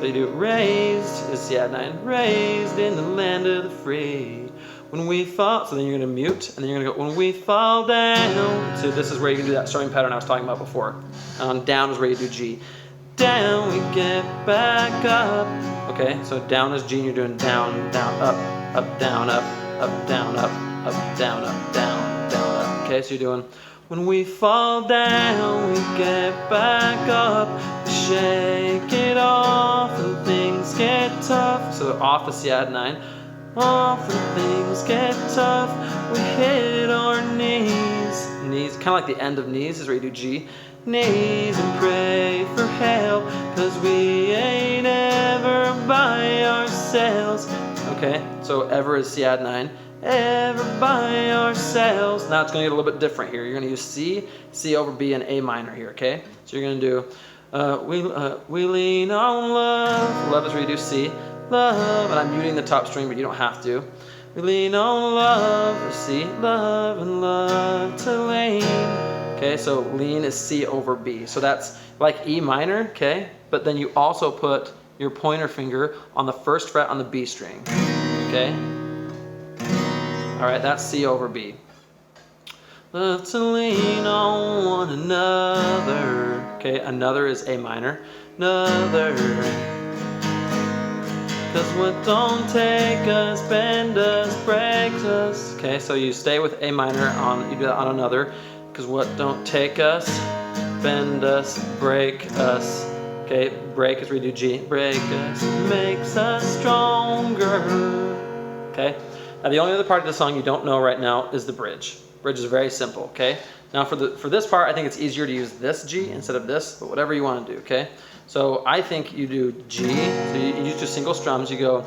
So you do raised is C add 9, raised in the land of the free. When we fall, so then you're going to mute, and then you're going to go, when we fall down. So this is where you can do that strumming pattern I was talking about before. Down is where you do G. Down, we get back up. Okay, so down is G, and you're doing down, down, up, down, up, down, up, down, up, down, down, up. Okay, so you're doing, when we fall down, we get back up, we shake it off, and things get tough. So off is C add 9. Off and things get tough, we hit our knees. Knees, kind of like the end of knees is where you do G. Knees and pray for help, cause we ain't ever by ourselves. Okay, so ever is C add 9. Ever by ourselves. Now it's going to get a little bit different here. You're going to use C, C over B, and A minor here, okay? So you're going to do, we lean on love. Love is where you do C. Love, and I'm muting the top string, but you don't have to. We lean on love, or C, love and love to lean. Okay, so lean is C over B. So that's like E minor, okay? But then you also put your pointer finger on the first fret on the B string, okay? All right, that's C over B. Love to lean on one another. Okay, another is A minor. Another. Cause what don't take us, bend us, breaks us. Okay, so you stay with A minor on, you do that on another. Cause what don't take us, bend us, break us. Okay, break is where you do G. Break us, makes us stronger. Okay, now the only other part of the song you don't know right now is the bridge. Bridge is very simple, okay? Now for this part, I think it's easier to use this G instead of this, but whatever you want to do, okay? So I think you do G, so you use two single strums, you go,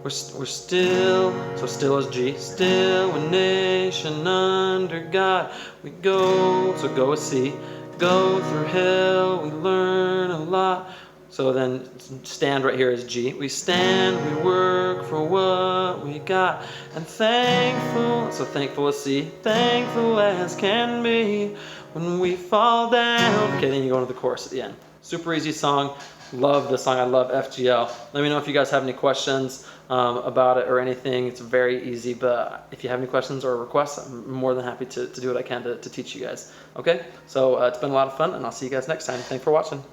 we're still, so still is G, still a nation under God, we go, so go is C, go through hell, we learn a lot. So then stand right here is G. We stand, we work for what we got, and thankful, so thankful is C, thankful as can be when we fall down. Okay, then you go into the chorus at the end. Super easy song. Love this song. I love FGL. Let me know if you guys have any questions about it or anything. It's very easy, but if you have any questions or requests, I'm more than happy to do what I can to teach you guys. Okay, so it's been a lot of fun, and I'll see you guys next time. Thanks for watching.